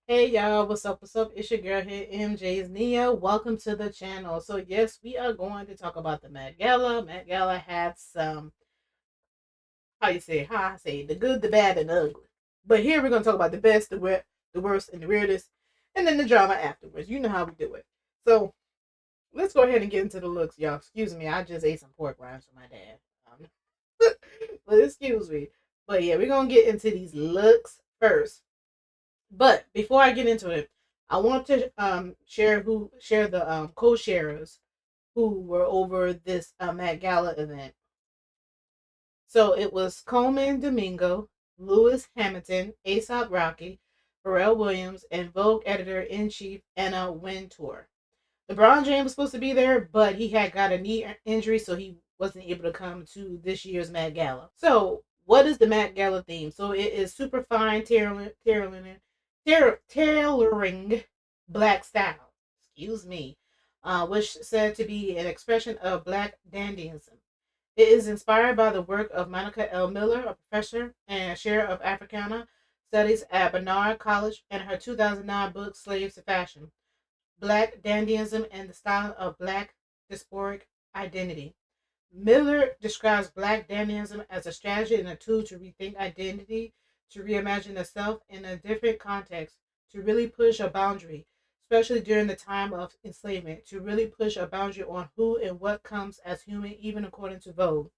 Hey y'all, what's up? What's up? It's your girl here, MJ's Nia. Welcome to the channel. So yes, we are going to talk about the Met Gala. Met Gala had some, how I say, the good, the bad, and the ugly. But here we're gonna talk about the best, the worst, and the weirdest, and then the drama afterwards. You know how we do it. So let's go ahead and get into the looks, y'all. Excuse me, I just ate some pork rinds for my dad. But excuse me. But yeah, we're gonna get into these looks first. But before I get into it, I want to share the co-sharers who were over this Met Gala event. So it was Coleman Domingo, Lewis Hamilton, Aesop Rocky, Pharrell Williams, and Vogue editor-in-chief Anna Wintour. LeBron James was supposed to be there, but he had got a knee injury, so he wasn't able to come to this year's Met Gala. So, what is the Met Gala theme? So, it is Superfine tailoring black style. Excuse me. Which is said to be an expression of black dandyism. It is inspired by the work of Monica L. Miller, a professor and chair of Africana Studies at Barnard College, and her 2009 book Slaves to Fashion. Black dandyism and the style of Black diasporic identity. Miller describes Black dandyism as a strategy and a tool to rethink identity, to reimagine the self in a different context, to really push a boundary, especially during the time of enslavement, to really push a boundary on who and what comes as human, even according to Vogue.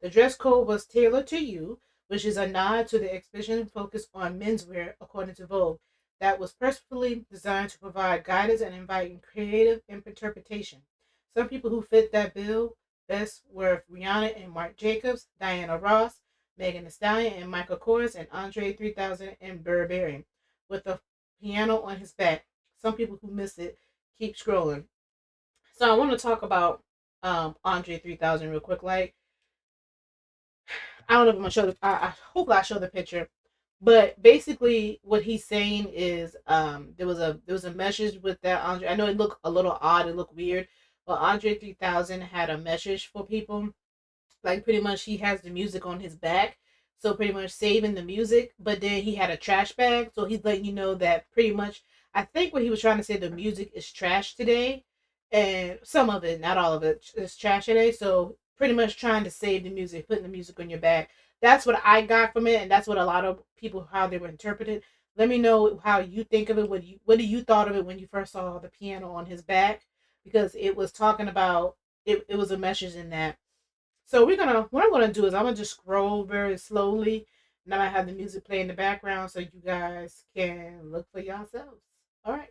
The dress code was tailored to you, which is a nod to the exhibition focused on menswear, according to Vogue, that was purposefully designed to provide guidance and invite creative interpretation. Some people who fit that bill best were Rihanna and Marc Jacobs, Diana Ross, Megan Thee Stallion and Michael Kors, and Andre 3000 and Burberry, with a piano on his back. Some people who miss it keep scrolling. So I want to talk about Andre 3000 real quick. Like, I don't know if I'm gonna show the. I hope I show the picture, but basically what he's saying is there was a message with that Andre. I know it looked a little odd, it looked weird, but Andre 3000 had a message for people. Like pretty much he has the music on his back, so pretty much saving the music. But then he had a trash bag, so he's letting you know that pretty much. I think what he was trying to say, the music is trash today, and some of it, not all of it, is trash today. So pretty much trying to save the music, putting the music on your back. That's what I got from it, and that's what a lot of people how they were interpreted. Let me know how you think of it. What do you thought of it when you first saw the piano on his back? Because it was talking about it was a message in that. So what I'm gonna do is I'm gonna just scroll very slowly, and I'm gonna have the music play in the background so you guys can look for yourselves. All right.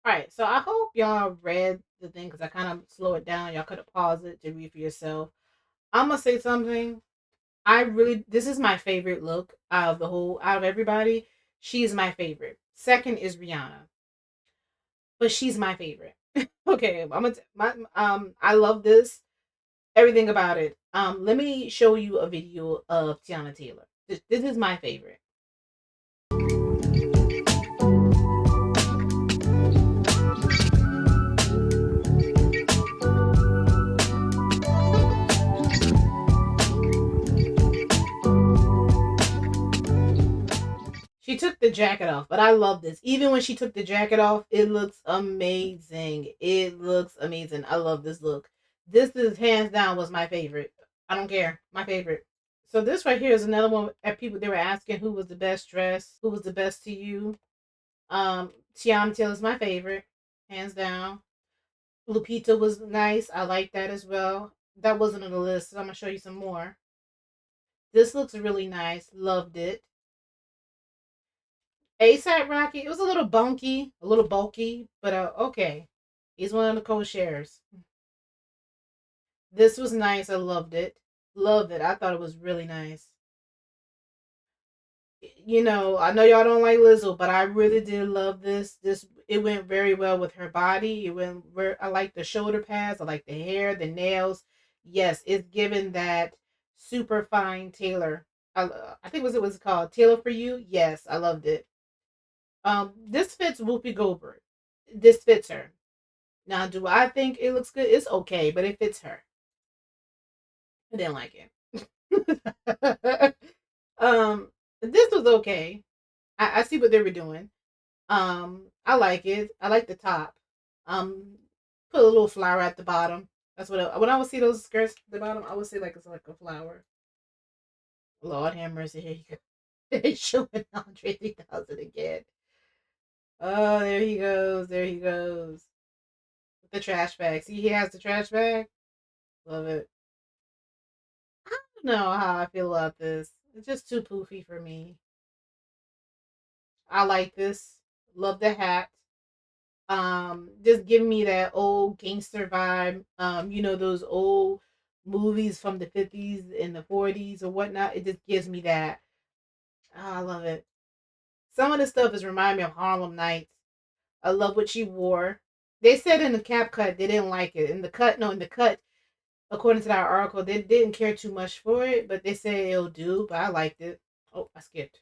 Right. So I hope y'all read the thing because I kind of slow it down. Y'all could have paused it to read for yourself. I'm gonna say something. I really, this is my favorite look out of the whole, out of everybody. She's my favorite. Second is Rihanna, but she's my favorite. Okay, I love this, everything about it. Let me show you a video of Tiana Taylor. This is my favorite. She took the jacket off, but I love this. Even when she took the jacket off, it looks amazing. It looks amazing. I love this look. This is hands down was my favorite. I don't care. My favorite. So this right here is another one that people they were asking who was the best dress, who was the best to you. Tiana Taylor's my favorite, hands down. Lupita was nice. I like that as well. That wasn't on the list, so I'm gonna show you some more. This looks really nice. Loved it. ASAP Rocky, it was a little bunky, a little bulky, but okay. He's one of the co-shares. This was nice. I loved it. Loved it. I thought it was really nice. You know, I know y'all don't like Lizzo, but I really did love this. This it went very well with her body. It went I like the shoulder pads. I like the hair, the nails. Yes, it's given that super fine Taylor. I think was called Taylor for You. Yes, I loved it. This fits Whoopi Goldberg. This fits her. Now, do I think it looks good? It's okay, but it fits her. I didn't like it. This was okay. I see what they were doing. I like it. I like the top. Um, put a little flower at the bottom. That's what when I would see those skirts at the bottom, I would say like it's like a flower. Lord have mercy. Here you go. They showing Andre 3000 again. Oh, there he goes. There he goes. With the trash bag. See, he has the trash bag. Love it. I don't know how I feel about this. It's just too poofy for me. I like this. Love the hat. Just give me that old gangster vibe. You know, those old movies from the 50s and the 40s or whatnot. It just gives me that. Oh, I love it. Some of the stuff is remind me of Harlem Nights. I love what she wore. They said in the cap cut they didn't like it. In the cut, no, in the cut, according to that article, they didn't care too much for it, but they say it'll do. But I liked it. Oh, I skipped.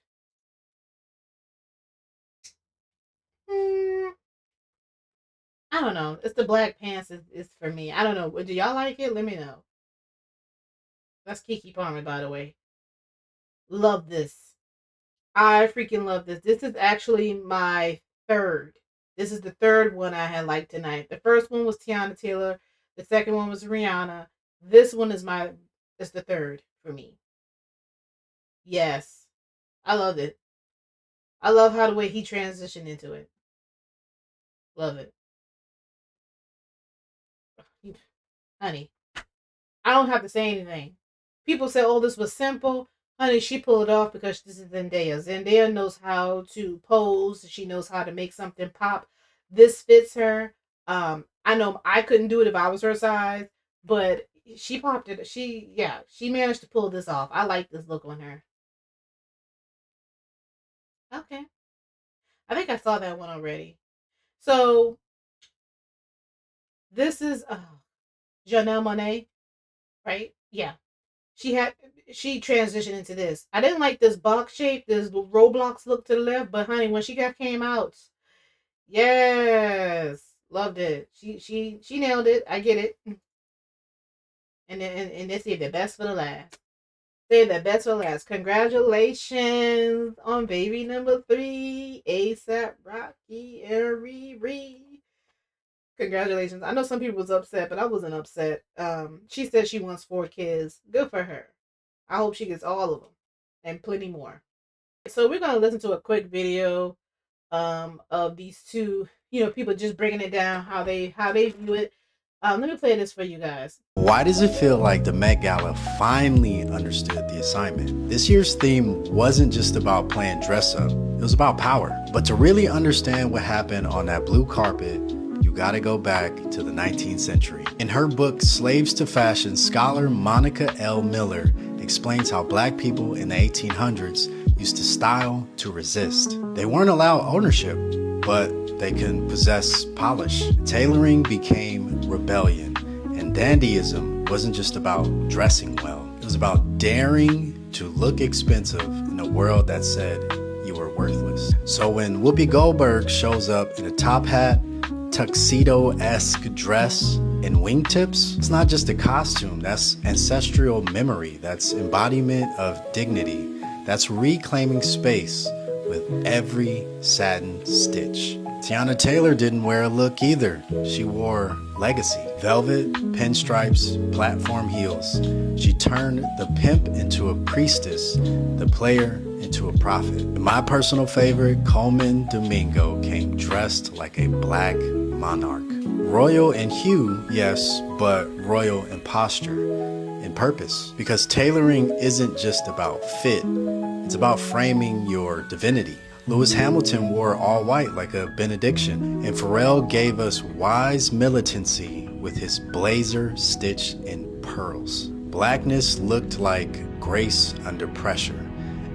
Hmm, I don't know. It's the black pants is for me. I don't know. Do y'all like it? Let me know. That's Kiki Palmer, by the way. Love this. I freaking love this. This is actually my third. This is the third one I had liked tonight. The first one was Tiana Taylor. The second one was Rihanna. This one is the third for me. Yes. I love it. I love how the way he transitioned into it. Love it. Honey, I don't have to say anything. People say, "Oh, this was simple." Honey, she pulled it off because this is Zendaya. Zendaya knows how to pose. She knows how to make something pop. This fits her. I know I couldn't do it if I was her size, but she popped it. She managed to pull this off. I like this look on her. Okay, I think I saw that one already. So this is Janelle Monáe, right? Yeah. she had she transitioned into this. I didn't like this box shape, this Roblox look to the left, but honey, when she got came out, yes, loved it. She nailed it. I get it. And they say the best for the last. Say the best for last. Congratulations on baby number 3, ASAP Rocky and Riri. Congratulations. I know some people was upset, but I wasn't upset. She said she wants 4 kids. Good for her. I hope she gets all of them and plenty more. So we're gonna listen to a quick video of these two, people just breaking it down how they view it. Let me play this for you guys. Why does it feel like the Met Gala finally understood the assignment? This year's theme wasn't just about playing dress up, it was about power. But to really understand what happened on that blue carpet, you gotta go back to the 19th century. In her book, Slaves to Fashion, scholar Monica L. Miller explains how black people in the 1800s used to style to resist. They weren't allowed ownership, but they can possess polish. Tailoring became rebellion. And dandyism wasn't just about dressing well, it was about daring to look expensive in a world that said you were worthless. So when Whoopi Goldberg shows up in a top hat, tuxedo-esque dress, and wingtips, it's not just a costume, that's ancestral memory, that's embodiment of dignity, that's reclaiming space with every satin stitch. Tiana Taylor didn't wear a look either. She wore legacy. Velvet, pinstripes, platform heels. She turned the pimp into a priestess, the player into a prophet. And my personal favorite, Coleman Domingo, came dressed like a black monarch. Royal in hue, yes, but royal in posture, in purpose. Because tailoring isn't just about fit, it's about framing your divinity. Lewis Hamilton wore all white like a benediction, and Pharrell gave us wise militancy with his blazer stitched in pearls. Blackness looked like grace under pressure,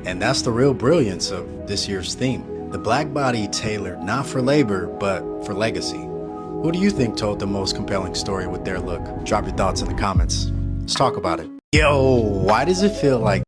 and that's the real brilliance of this year's theme. The black body tailored not for labor, but for legacy. Who do you think told the most compelling story with their look? Drop your thoughts in the comments. Let's talk about it. Yo, why does it feel like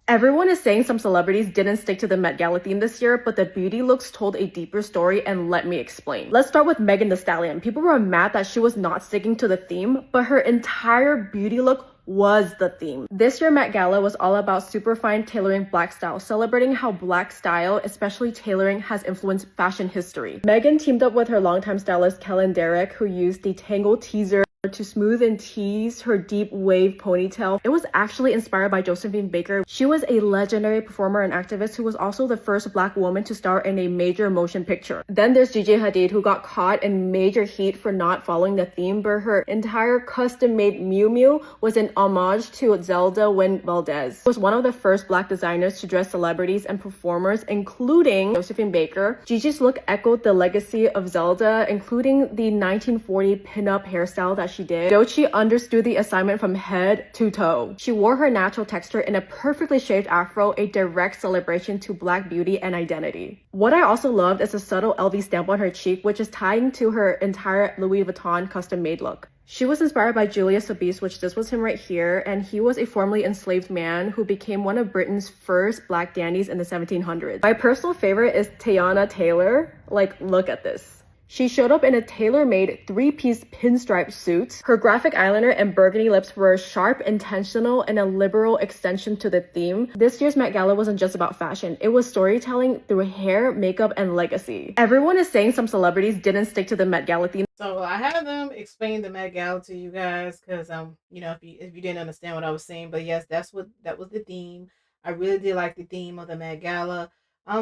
Everyone is saying some celebrities didn't stick to the Met Gala theme this year, but the beauty looks told a deeper story, and let me explain. Let's start with Megan Thee Stallion. People were mad that she was not sticking to the theme, but her entire beauty look was the theme. This year Met Gala was all about Superfine tailoring black style, celebrating how black style, especially tailoring, has influenced fashion history. Megan teamed up with her longtime stylist Kellen Derrick, who used the Tangle teaser to smooth and tease her deep wave ponytail. It was actually inspired by Josephine Baker. She was a legendary performer and activist who was also the first black woman to star in a major motion picture. Then there's Gigi Hadid, who got caught in major heat for not following the theme, but her entire custom-made Miu Miu was an homage to Zelda Wynn Valdez. She was one of the first black designers to dress celebrities and performers, including Josephine Baker. Gigi's look echoed the legacy of Zelda, including the 1940 pin-up hairstyle that she did. Doechii understood the assignment from head to toe. She wore her natural texture in a perfectly shaved afro, a direct celebration to black beauty and identity. What I also loved is a subtle LV stamp on her cheek, which is tying to her entire Louis Vuitton custom-made look. She was inspired by Julius Sobeys, which this was him right here, and he was a formerly enslaved man who became one of Britain's first black dandies in the 1700s. My personal favorite is Tiana Taylor. Like, look at this. She showed up in a tailor-made three-piece pinstripe suit. Her graphic eyeliner and burgundy lips were sharp, intentional, and a liberal extension to the theme. This year's Met Gala wasn't just about fashion. It was storytelling through hair, makeup, and legacy. Everyone is saying some celebrities didn't stick to the Met Gala theme. So I had them explain the Met Gala to you guys because if you didn't understand what I was saying, but yes, that was the theme. I really did like the theme of the Met Gala.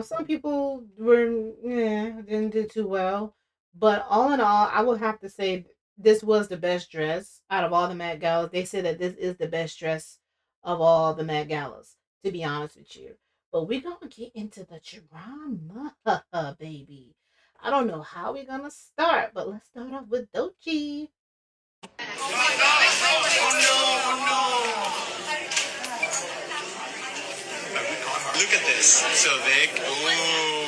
Some people didn't do too well, but all in all, I would have to say this was the best dress out of all the Met Galas. They said that this is the best dress of all the Met Galas, to be honest with you. But we're gonna get into the drama, baby. I don't know how we're gonna start, but let's start off with Doechii. Look at this. So big. Ooh.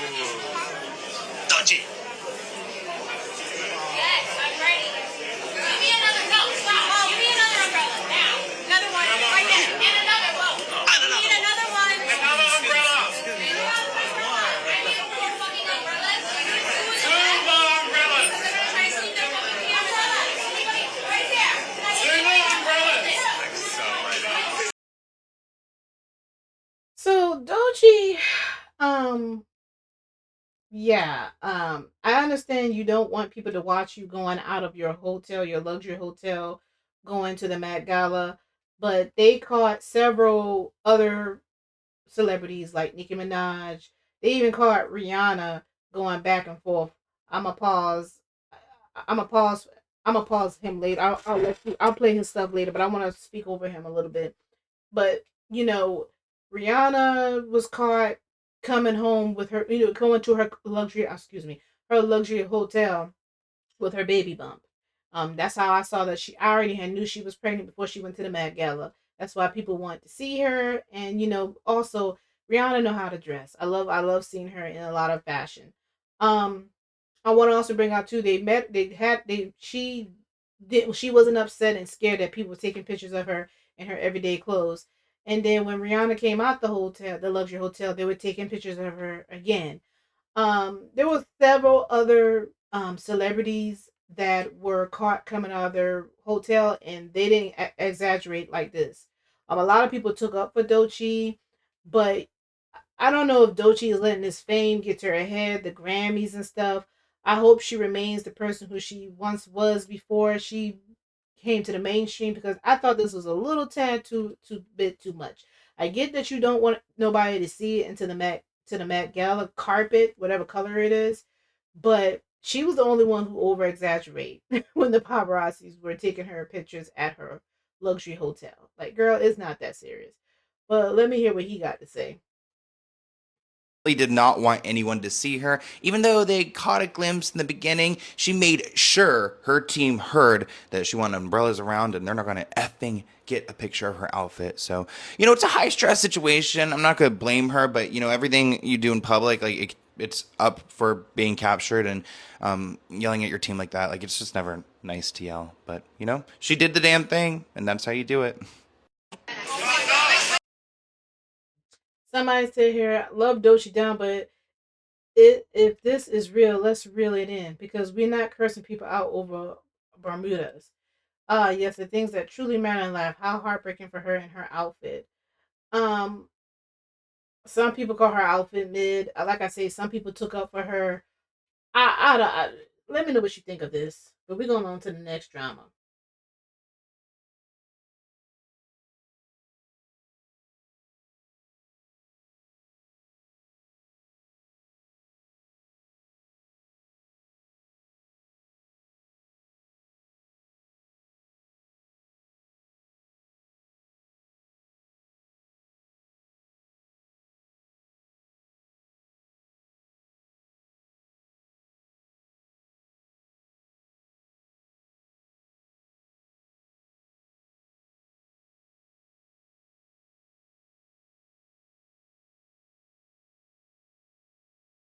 Doechii. Yes, I'm ready. Give me another. No, stop. Oh, give me another umbrella now. Another one right there. And another one. I don't know. Need another one. Another umbrella. I need four fucking umbrellas. Two more umbrellas. I see them. Give me umbrellas. Anybody? Right there. Single umbrellas. So ready. So Doechii, yeah, I understand you don't want people to watch you going out of your hotel, your luxury hotel, going to the Met Gala, but they caught several other celebrities like Nicki Minaj. They even caught Rihanna going back and forth. I'ma pause. I'm a pause. I'm gonna pause him later. I'll let you. I'll play his stuff later, but I want to speak over him a little bit. But Rihanna was caught coming home with her. Going to her luxury. Excuse me, her luxury hotel with her baby bump. That's how I saw that I already had knew she was pregnant before she went to the Met Gala. That's why people wanted to see her, and also Rihanna know how to dress. I love seeing her in a lot of fashion. Um, I want to also bring out too. She wasn't upset and scared that people were taking pictures of her in her everyday clothes. And then when Rihanna came out the hotel, the luxury hotel, they were taking pictures of her again. There were several other celebrities that were caught coming out of their hotel, and they didn't exaggerate like this. A lot of people took up for Doechii, but I don't know if Doechii is letting this fame get to her head, the Grammys and stuff. I hope she remains the person who she once was before she came to the mainstream, because I thought this was a little tad too bit too much. I get that you don't want nobody to see it into the Met Gala carpet, whatever color it is, but she was the only one who over exaggerate when the paparazzis were taking her pictures at her luxury hotel. Like, girl, it's not that serious. But let me hear what he got to say. Did not want anyone to see her. Even though they caught a glimpse in the beginning, she made sure her team heard that she wanted umbrellas around and they're not going to effing get a picture of her outfit. So, it's a high stress situation. I'm not going to blame her, but, everything you do in public, like, it's up for being captured, and yelling at your team like that, like, it's just never nice to yell. But, she did the damn thing, and that's how you do it. Somebody said here, love Doechii down, but if this is real, let's reel it in, because we're not cursing people out over Bermudas. Yes, the things that truly matter in life. How heartbreaking for her and her outfit. Um, some people call her outfit mid. Like I say, some people took up for her. Let me know what you think of this. But we're going on to the next drama.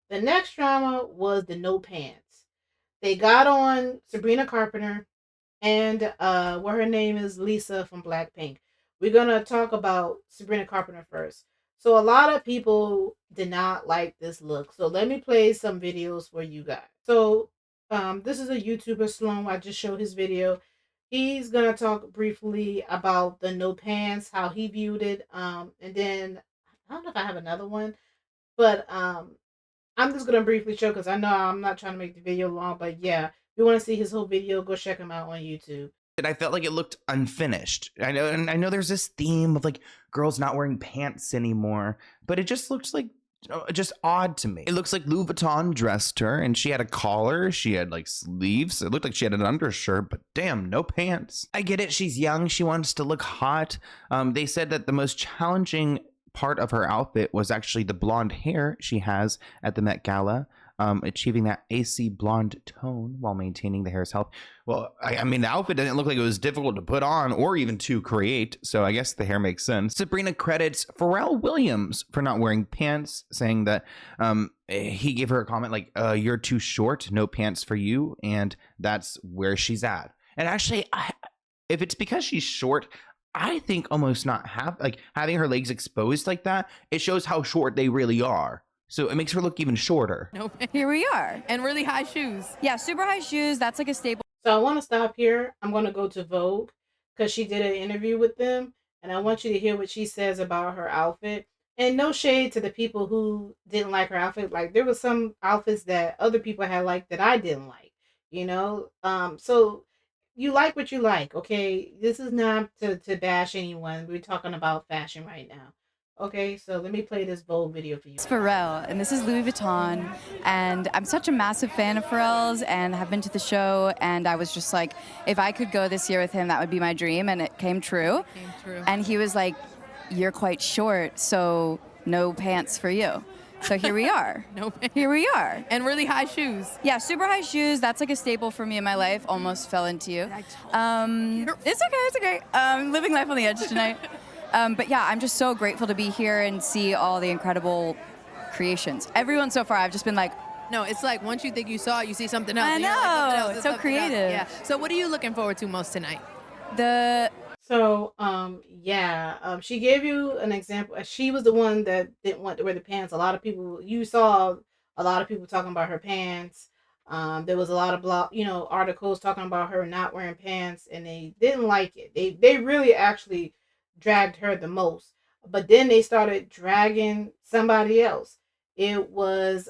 The next drama was the no pants. They got on Sabrina Carpenter and what her name is, Lisa from Blackpink. We're gonna talk about Sabrina Carpenter first. So a lot of people did not like this look. So let me play some videos for you guys. So this is a YouTuber, Sloan. I just showed his video. He's gonna talk briefly about the no pants, how he viewed it. And then I don't know if I have another one, but I'm just gonna briefly show, because I know I'm not trying to make the video long, but yeah, if you want to see his whole video, go check him out on YouTube. And I felt like it looked unfinished. I know there's this theme of like girls not wearing pants anymore, but it just looks like just odd to me. It looks like Louis Vuitton dressed her, and she had a collar, she had like sleeves. It looked like she had an undershirt, but damn, no pants. I get it. She's young. She wants to look hot. They said that the most challenging part of her outfit was actually the blonde hair she has at the Met Gala. Achieving that AC blonde tone while maintaining the hair's health. Well, I mean, the outfit didn't look like it was difficult to put on or even to create, so I guess the hair makes sense. Sabrina credits Pharrell Williams for not wearing pants, saying that he gave her a comment like, "You're too short, no pants for you," and that's where she's at. And actually, if it's because she's short, I think almost not having her legs exposed like that, it shows how short they really are. So it makes her look even shorter. Nope. Here we are, and really high shoes. Yeah, super high shoes. That's like a staple. So I want to stop here. I'm going to go to Vogue, because she did an interview with them, and I want you to hear what she says about her outfit. And no shade to the people who didn't like her outfit. Like, there was some outfits that other people had liked that I didn't like, you know? So you like what you like, okay? This is not to bash anyone. We're talking about fashion right now. Okay, so let me play this Vogue video for you. It's Pharrell, and this is Louis Vuitton. And I'm such a massive fan of Pharrell's and have been to the show. And I was just like, if I could go this year with him, that would be my dream. And it came true. And he was like, "You're quite short, so no pants for you." So here we are. No pants. Here we are. And really high shoes. Yeah, super high shoes. That's like a staple for me in my life. Almost fell into you. It's okay. It's okay. Living life on the edge tonight. But yeah, I'm just so grateful to be here and see all the incredible creations. Everyone so far, I've just been like, No, it's like once you think you saw it, you see something else. I and you're like, something know, else, it's so something else. creative. Yeah. So what are you looking forward to most tonight? So, she gave you an example. She was the one that didn't want to wear the pants. A lot of people, you saw a lot of people talking about her pants. There was a lot of articles talking about her not wearing pants, and they didn't like it. They really actually dragged her the most. But then they started dragging somebody else. It was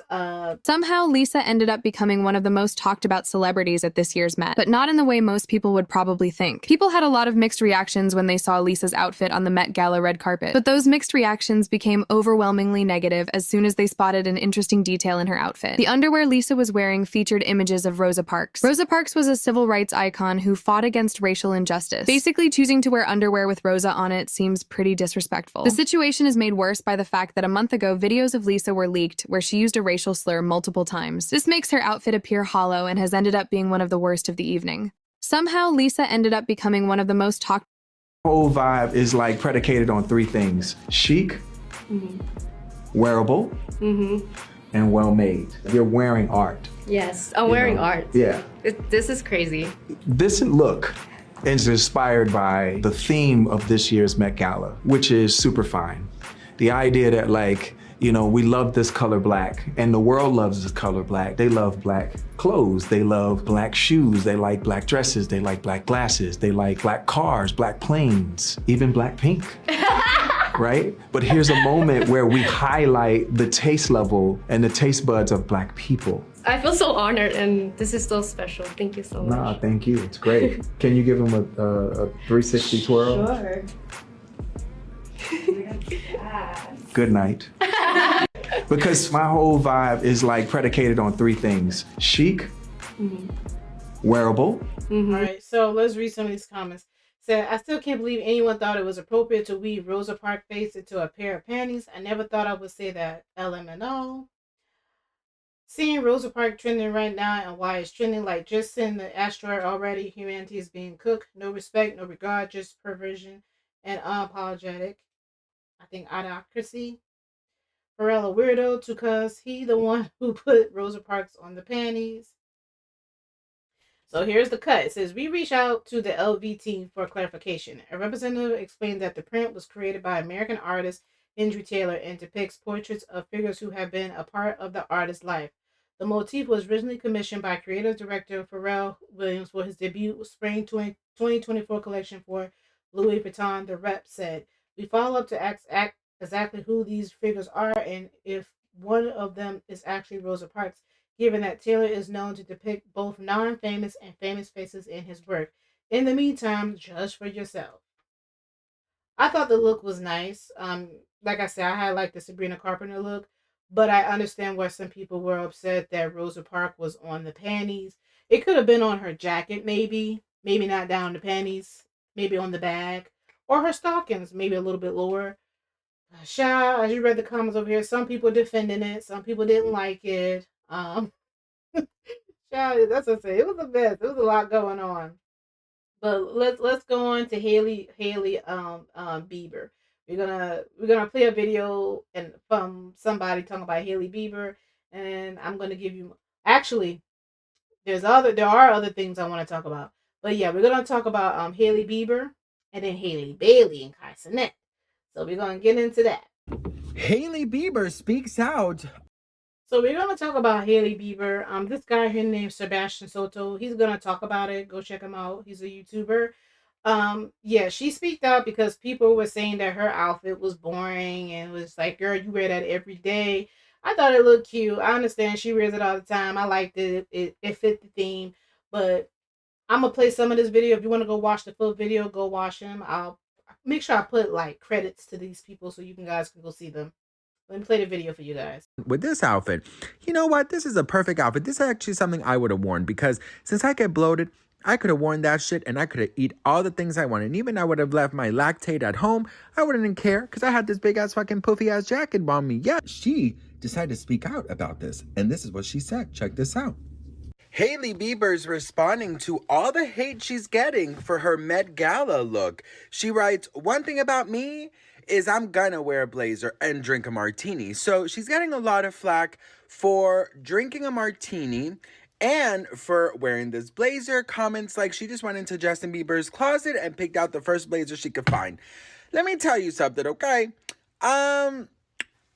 Somehow, Lisa ended up becoming one of the most talked about celebrities at this year's Met, but not in the way most people would probably think. People had a lot of mixed reactions when they saw Lisa's outfit on the Met Gala red carpet, but those mixed reactions became overwhelmingly negative as soon as they spotted an interesting detail in her outfit. The underwear Lisa was wearing featured images of Rosa Parks. Rosa Parks was a civil rights icon who fought against racial injustice. Basically, choosing to wear underwear with Rosa on it seems pretty disrespectful. The situation is made worse by the fact that a month ago, videos of Lisa were leaked where she used a racial slur multiple times. This makes her outfit appear hollow and has ended up being one of the worst of the evening. Somehow, Lisa ended up becoming one of the most talked whole vibe is like predicated on three things: chic, wearable, and well made. You're wearing art. Yes, I'm wearing art. Yeah. This is crazy. This look is inspired by the theme of this year's Met Gala, which is Superfine. The idea that we love this color black, and the world loves this color black. They love black clothes, they love black shoes, they like black dresses, they like black glasses, they like black cars, black planes, even black pink. Right? But here's a moment where we highlight the taste level and the taste buds of black people. I feel so honored, and this is so special. Thank you so much. Nah, thank you. It's great. Can you give him a 360 twirl? Sure. Good night. Because my whole vibe is like predicated on three things: chic, wearable. All right, so let's read some of these comments. Said, I still can't believe anyone thought it was appropriate to weave Rosa Parks' face into a pair of panties. I never thought I would say that. LMNO. Seeing Rosa Parks trending right now and why it's trending, like just in the asteroid already, humanity is being cooked. No respect, no regard, just perversion and unapologetic. I think idiocracy. Pharrell a weirdo because he the one who put Rosa Parks on the panties. So here's the cut. It says, we reached out to the LV team for clarification. A representative explained that the print was created by American artist Hendry Taylor and depicts portraits of figures who have been a part of the artist's life. The motif was originally commissioned by creative director Pharrell Williams for his debut spring 2024 collection for Louis Vuitton. The rep said, we follow up to ask exactly who these figures are and if one of them is actually Rosa Parks, given that Taylor is known to depict both non-famous and famous faces in his work. In the meantime, judge for yourself. I thought the look was nice. Like I said, I had like the Sabrina Carpenter look, but I understand why some people were upset that Rosa Parks was on the panties. It could have been on her jacket, maybe not down the panties, maybe on the bag, or her stockings, maybe a little bit lower. Sha, as you read the comments over here, some people defending it, some people didn't like it. Sha, that's what I say. It was a mess. There was a lot going on. But let's go on to Hailey Bieber. We're gonna play a video and from somebody talking about Hailey Bieber, and I'm gonna give you actually there are other things I want to talk about. But yeah, we're gonna talk about Hailey Bieber and then Hailey Bailey and Kai Cenat. So we're gonna get into that. Hailey Bieber speaks out. So we're gonna talk about Hailey Bieber. This guy here named Sebastian Soto. He's gonna talk about it. Go check him out. He's a YouTuber. Yeah, she speaked out because people were saying that her outfit was boring and was like, girl, you wear that every day. I thought it looked cute. I understand she wears it all the time. I liked it. It fit the theme. But I'm gonna play some of this video. If you want to go watch the full video, go watch him. I'll make sure I put like credits to these people so you guys can go see them. Let me play the video for you guys. With this outfit, you know what? This is a perfect outfit. This is actually something I would have worn because since I get bloated, I could have worn that shit and I could have eat all the things I wanted. And even I would have left my lactate at home. I wouldn't care because I had this big ass fucking puffy ass jacket on me. Yeah, she decided to speak out about this. And this is what she said. Check this out. Hailey Bieber's responding to all the hate she's getting for her Met Gala look. She writes, "One thing about me is I'm gonna wear a blazer and drink a martini." So she's getting a lot of flack for drinking a martini and for wearing this blazer. Comments like she just went into Justin Bieber's closet and picked out the first blazer she could find. Let me tell you something, okay?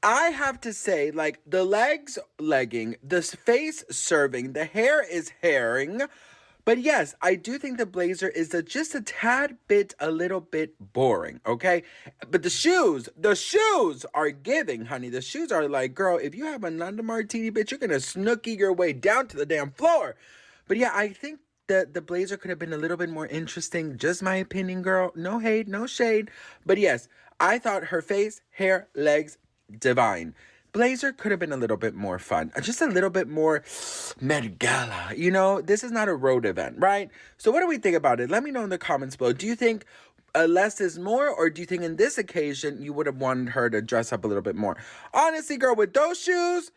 I have to say, like, the legs legging, the face serving, the hair is hairing. But yes, I do think the blazer is just a tad bit, a little bit boring, okay? But the shoes are giving, honey. The shoes are like, girl, if you have a London Martini, bitch, you're gonna snooky your way down to the damn floor. But yeah, I think the blazer could have been a little bit more interesting. Just my opinion, girl. No hate, no shade. But yes, I thought her face, hair, legs, divine. Blazer could have been a little bit more fun. Just a little bit more Met Gala. You know, this is not a road event, right? So what do we think about it? Let me know in the comments below. Do you think less is more? Or do you think in this occasion you would have wanted her to dress up a little bit more? Honestly, girl, with those shoes,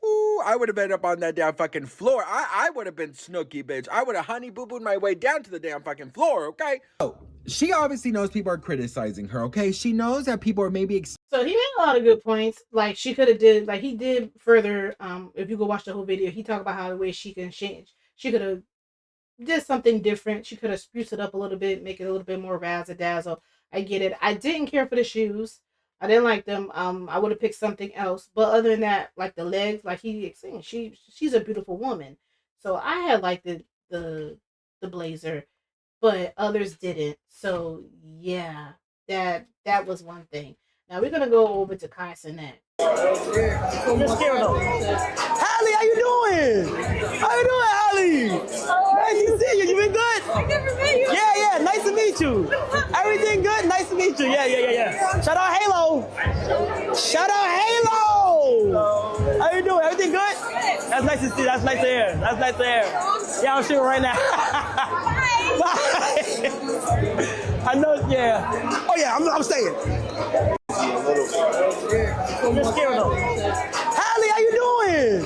ooh, I would have been up on that damn fucking floor. I would have been snooky, bitch. I would have honey boo-booed my way down to the damn fucking floor, okay? Oh, she obviously knows people are criticizing her, okay? She knows that people are maybe... So he made a lot of good points. Like she could have did, like he did further. If you go watch the whole video, he talked about how the way she can change. She could have did something different. She could have spruced it up a little bit, make it a little bit more razzle-dazzle. I get it. I didn't care for the shoes. I didn't like them. I would have picked something else. But other than that, like the legs, like he explained, she's a beautiful woman. So I had like the blazer, but others didn't. So yeah, that was one thing. Now we're gonna go over to Kai Cenat. Just scared though. Hallie, how you doing? How you doing, Hallie? Nice to see you. You been good? I never met you. Yeah. Nice to meet you. Everything good? Nice to meet you. Yeah. Shout out Halo. Shout out Halo. How you doing? Everything good? That's nice to see. That's nice to hear. Yeah, I'm shooting right now. Bye. I know. Yeah. Oh yeah, I'm staying. Just scared though. Hallie, how you doing?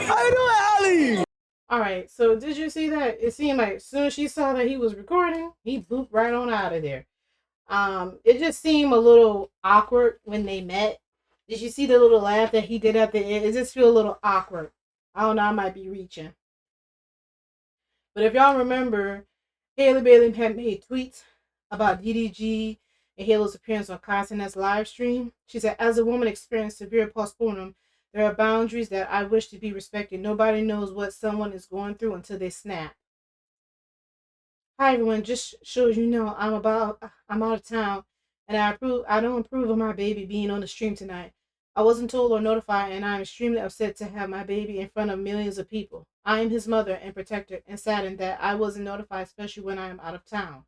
How you doing, Hallie? All right, so did you see that? It seemed like as soon as she saw that he was recording, he booped right on out of there. It just seemed a little awkward when they met. Did you see the little laugh that he did at the end? It just feel a little awkward. I don't know, I might be reaching. But if y'all remember, Hailey Bailey had made tweets about DDG and Halo's appearance on Kai Cenat's live stream. She said, "As a woman experienced severe postpartum, there are boundaries that I wish to be respected. Nobody knows what someone is going through until they snap. Hi everyone, just shows you know I'm out of town and I don't approve of my baby being on the stream tonight. I wasn't told or notified and I'm extremely upset to have my baby in front of millions of people. I am his mother and protector and saddened that I wasn't notified, especially when I am out of town.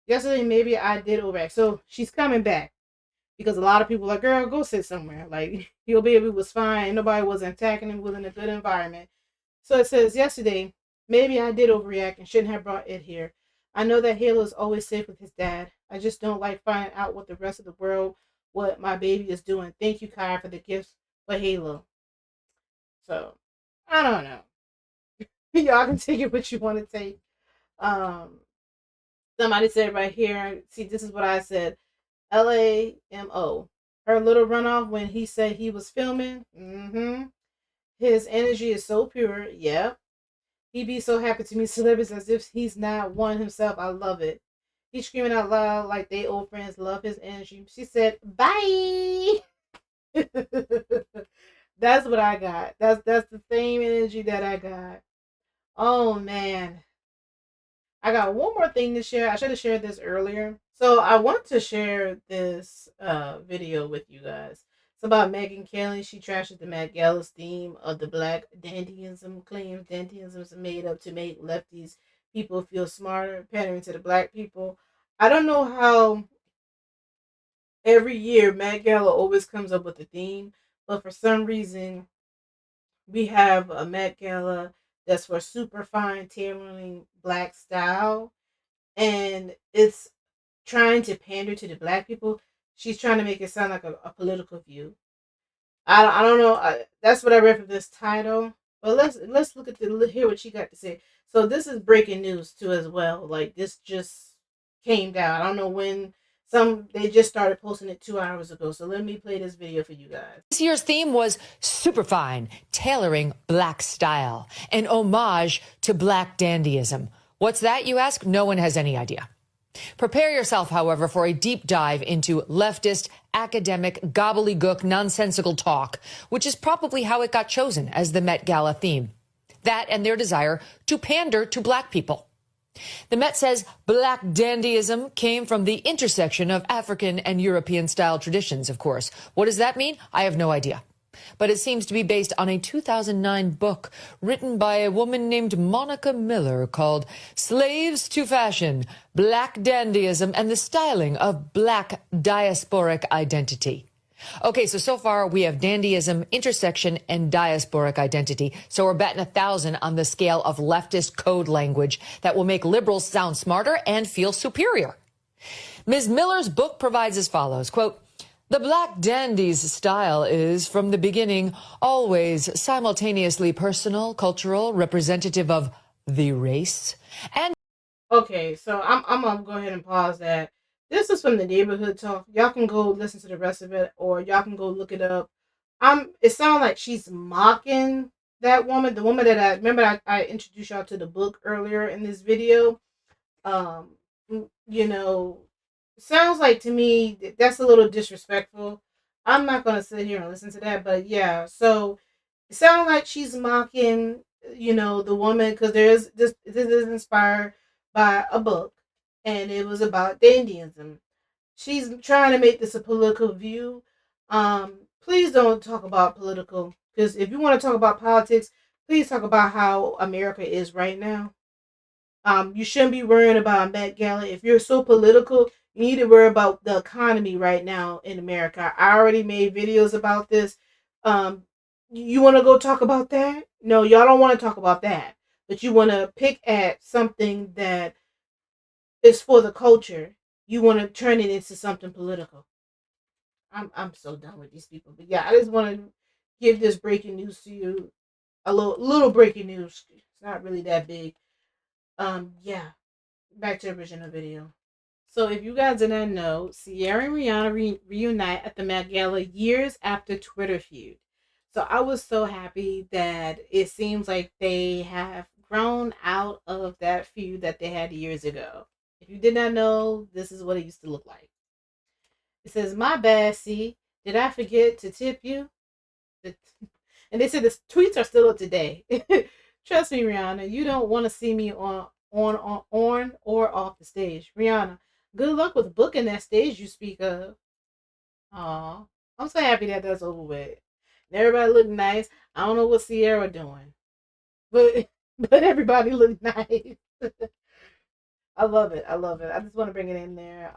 Yesterday, maybe I did overact." So she's coming back because a lot of people are like, "Girl, go sit somewhere." Like, your baby was fine. Nobody was attacking him, was in a good environment. So it says, "Yesterday, maybe I did overreact and shouldn't have brought it here. I know that Halo is always safe with his dad. I just don't like finding out what the rest of the world, what my baby is doing. Thank you, Kai, for the gifts for Halo." So, I don't know. Y'all can take it what you want to take. Somebody said right here, see, this is what I said. LAMO. Her little runoff when he said he was filming. His energy is so pure. Yep. He be so happy to meet celebrities as if he's not one himself. I love it. He's screaming out loud like they old friends. Love his energy. She said, "Bye." That's what I got. That's the same energy that I got. Oh man. I got one more thing to share. I should have shared this earlier. So I want to share this video with you guys. It's about Megyn Kelly. She trashes the Met Gala's theme of the black dandyism, claims dandyism is made up to make lefties people feel smarter, pandering to the black people. I don't know how every year Met Gala always comes up with a theme, but for some reason we have a Met Gala that's for superfine tailoring black style, and it's trying to pander to the black people. She's trying to make it sound like a political view. I don't know. That's what I read from this title. But let's look at hear what she got to say. So this is breaking news too as well. Like this just came down. I don't know when. They just started posting it 2 hours ago. So let me play this video for you guys. This year's theme was Superfine, tailoring black style, an homage to black dandyism. What's that, you ask? No one has any idea. Prepare yourself, however, for a deep dive into leftist, academic, gobbledygook, nonsensical talk, which is probably how it got chosen as the Met Gala theme. That and their desire to pander to black people. The Met says black dandyism came from the intersection of African and European style traditions, of course. What does that mean? I have no idea. But it seems to be based on a 2009 book written by a woman named Monica Miller called Slaves to Fashion, Black Dandyism and the Styling of Black Diasporic Identity. Okay, so far we have dandyism, intersection, and diasporic identity. So we're betting 1,000 on the scale of leftist code language that will make liberals sound smarter and feel superior. Ms. Miller's book provides as follows, quote, "The black dandy's style is, from the beginning, always simultaneously personal, cultural, representative of the race, and..." Okay, so I'm gonna go ahead and pause that. This is from the neighborhood talk. Y'all can go listen to the rest of it, or y'all can go look it up. It sounds like she's mocking that woman, the woman that I remember. I introduced y'all to the book earlier in this video. You know, sounds like to me that's a little disrespectful. I'm not gonna sit here and listen to that, but yeah. So it sounds like she's mocking, the woman, because this is inspired by a book, and it was about dandyism. She's trying to make this a political view. Please don't talk about political, because if you want to talk about politics, please talk about how America is right now. You shouldn't be worrying about Met Gala. If you're so political, you need to worry about the economy right now in America. I already made videos about this. You want to go talk about that? No, y'all don't want to talk about that. But you want to pick at something that is for the culture. You want to turn it into something political. I'm so done with these people. But yeah, I just want to give this breaking news to you. A little breaking news. It's not really that big. Yeah. Back to the original video. So if you guys didn't know, Sierra and Rihanna reunite at the Met Gala years after Twitter feud. So I was so happy that it seems like they have grown out of that feud that they had years ago. If you did not know, this is what it used to look like. It says, "My bad, C. Did I forget to tip you?" And they said the tweets are still up today. Trust me, Rihanna, you don't want to see me on or off the stage. Rihanna, good luck with booking that stage you speak of. Aw, I'm so happy that that's over with. Everybody look nice. I don't know what Sierra doing, but everybody look nice. I love it. I love it. I just want to bring it in there.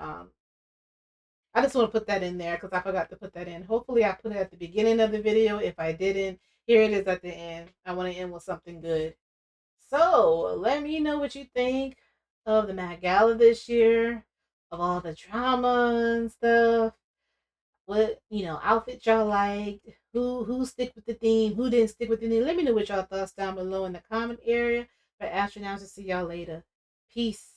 I just want to put that in there because I forgot to put that in. Hopefully I put it at the beginning of the video. If I didn't, here it is at the end. I want to end with something good. So let me know what you think of the Met Gala this year, of all the drama and stuff. What outfit y'all liked? Who stick with the theme? Who didn't stick with the theme? Let me know what y'all thoughts down below in the comment area. For Astronauts, to see y'all later. Peace.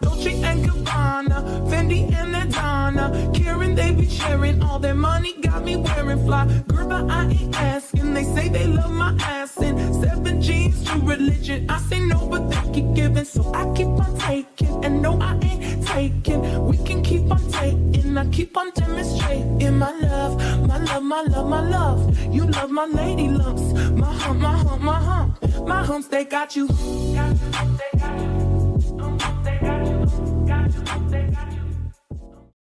Doechii and Gabbana, Fendi and Adana, Karen, they be sharing all their money, got me wearing fly. Girl, but I ain't asking. They say they love my ass and 7 G's to religion. I say no, but they keep giving, so I keep on taking. And no, I ain't taking. We can keep on taking. I keep on demonstrating my love, my love, my love, my love. You love my lady lumps, my hump, my hump, my hump. My humps, they got you.